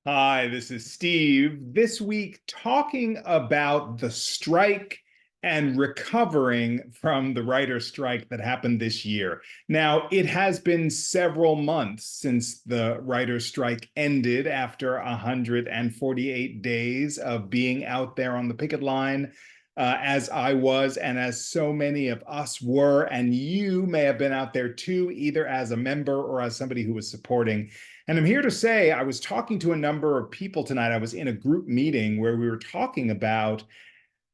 Hi, this is Steve. This week, talking about the strike and recovering from the writer's strike that happened this year. Now, it has been several months since the writer's strike ended after 148 days of being out there on the picket line, as I was, and as so many of us were, and you may have been out there too, either as a member or as somebody who was supporting. And I'm here to say I was talking to a number of people tonight. I was in a group meeting where we were talking about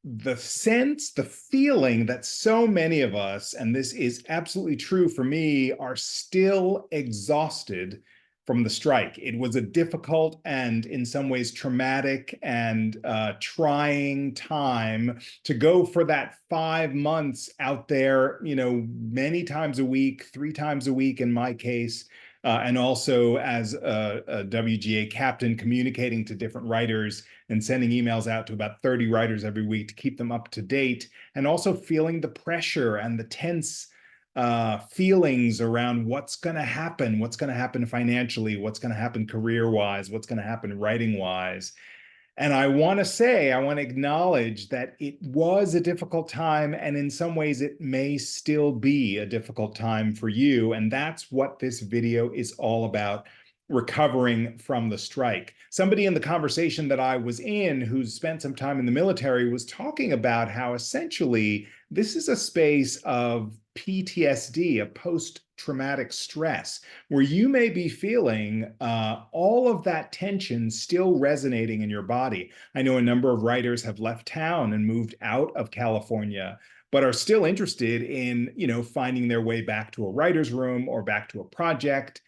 the sense, the feeling that so many of us, and this is absolutely true for me, are still exhausted from the strike. It was a difficult and in some ways traumatic and trying time to go for that 5 months out there, many times a week, 3 times a week in my case, and also as a WGA captain, communicating to different writers and sending emails out to about 30 writers every week to keep them up to date, and also feeling the pressure and the tense feelings around what's going to happen financially, what's going to happen career-wise, what's going to happen writing-wise. And I want to acknowledge that it was a difficult time, and in some ways it may still be a difficult time for you. And that's what this video is all about: recovering from the strike. Somebody in the conversation that I was in who's spent some time in the military was talking about how essentially this is a space of PTSD, a post-traumatic stress, where you may be feeling all of that tension still resonating in your body. I know a number of writers have left town and moved out of California, but are still interested in, finding their way back to a writer's room or back to a project.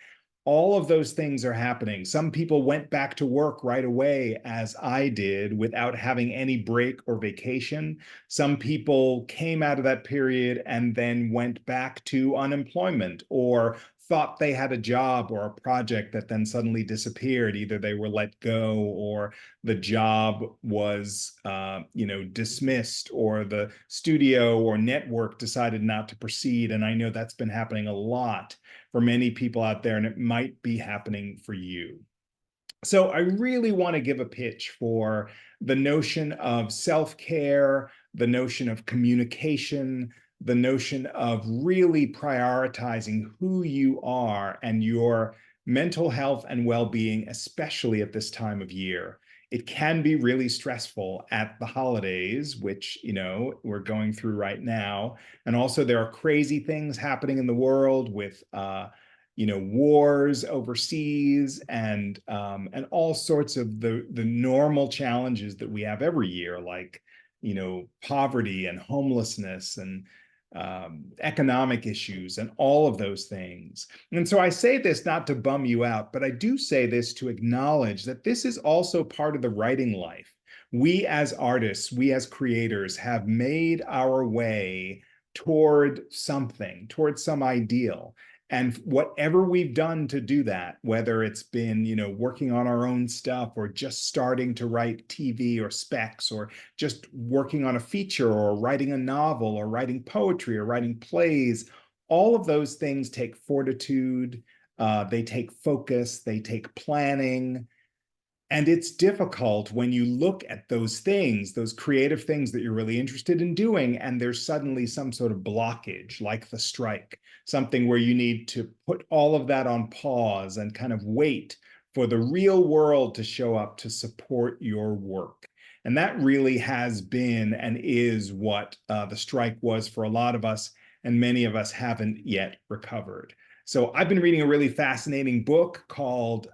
All of those things are happening. Some people went back to work right away, as I did, without having any break or vacation. Some people came out of that period and then went back to unemployment, or thought they had a job or a project that then suddenly disappeared. Either they were let go, or the job was, dismissed, or the studio or network decided not to proceed. And I know that's been happening a lot for many people out there, and it might be happening for you. So I really want to give a pitch for the notion of self-care, the notion of communication, the notion of really prioritizing who you are and your mental health and well-being, especially at this time of year. It can be really stressful at the holidays, which, we're going through right now. And also there are crazy things happening in the world with, wars overseas, and all sorts of the normal challenges that we have every year, like, poverty and homelessness and economic issues and all of those things. And so I say this not to bum you out, but I do say this to acknowledge that this is also part of the writing life. We as artists, we as creators have made our way toward something, toward some ideal. And whatever we've done to do that, whether it's been, working on our own stuff, or just starting to write TV or specs, or just working on a feature, or writing a novel, or writing poetry, or writing plays, all of those things take fortitude, they take focus, they take planning. And it's difficult when you look at those things, those creative things that you're really interested in doing, and there's suddenly some sort of blockage, like the strike, something where you need to put all of that on pause and kind of wait for the real world to show up to support your work. And that really has been and is what the strike was for a lot of us, and many of us haven't yet recovered. So I've been reading a really fascinating book called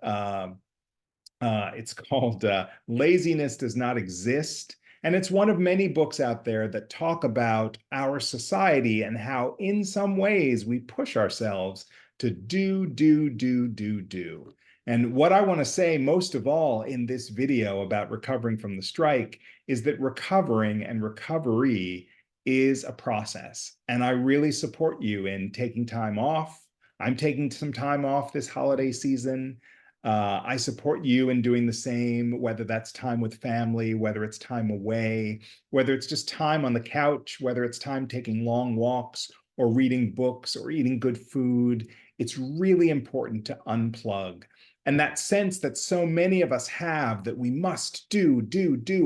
Laziness Does Not Exist. And it's one of many books out there that talk about our society and how, in some ways, we push ourselves to do, do, do, do, do. And what I want to say most of all in this video about recovering from the strike is that recovering and recovery is a process. And I really support you in taking time off. I'm taking some time off this holiday season. I support you in doing the same, whether that's time with family, whether it's time away, whether it's just time on the couch, whether it's time taking long walks or reading books or eating good food. It's really important to unplug. And that sense that so many of us have that we must do,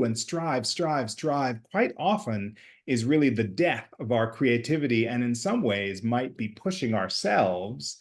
and strive, quite often is really the death of our creativity, and in some ways might be pushing ourselves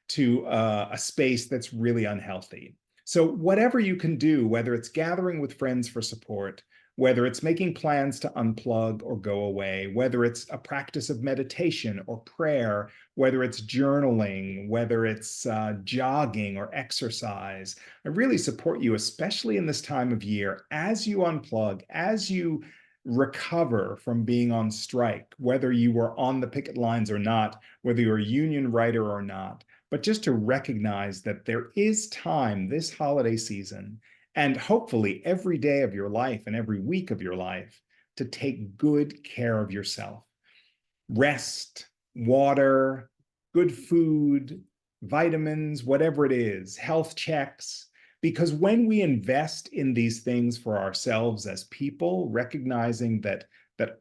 to a space that's really unhealthy. So whatever you can do, whether it's gathering with friends for support, whether it's making plans to unplug or go away, whether it's a practice of meditation or prayer, whether it's journaling, whether it's jogging or exercise, I really support you, especially in this time of year, as you unplug, as you recover from being on strike, whether you were on the picket lines or not, whether you're a union writer or not, but just to recognize that there is time this holiday season, and hopefully every day of your life and every week of your life, to take good care of yourself. Rest, water, good food, vitamins, whatever it is, health checks. Because when we invest in these things for ourselves as people, recognizing that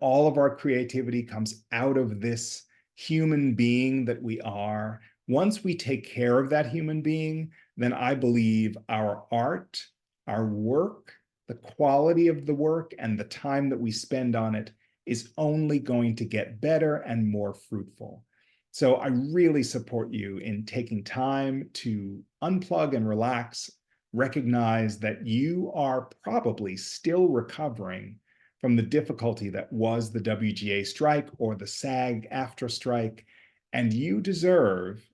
all of our creativity comes out of this human being that we are, once we take care of that human being, then I believe our art, our work, the quality of the work, and the time that we spend on it is only going to get better and more fruitful. So I really support you in taking time to unplug and relax. Recognize that you are probably still recovering from the difficulty that was the WGA strike or the SAG-AFTRA strike, and you deserve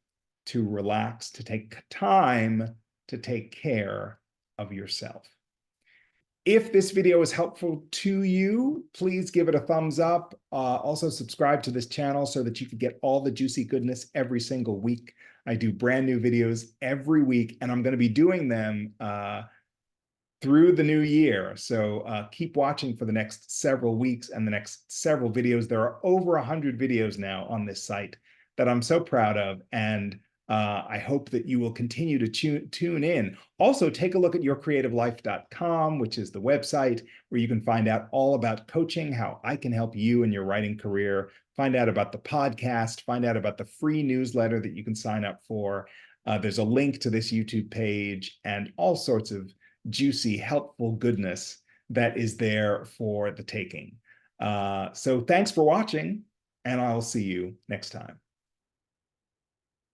to relax, to take time to take care of yourself. If this video is helpful to you, please give it a thumbs up. Also subscribe to this channel so that you can get all the juicy goodness every single week. I do brand new videos every week, and I'm going to be doing them through the new year. So keep watching for the next several weeks and the next several videos. There are over 100 videos now on this site that I'm so proud of, and I hope that you will continue to tune in. Also, take a look at yourcreativelife.com, which is the website where you can find out all about coaching, how I can help you in your writing career, find out about the podcast, find out about the free newsletter that you can sign up for. There's a link to this YouTube page and all sorts of juicy, helpful goodness that is there for the taking. So thanks for watching, and I'll see you next time.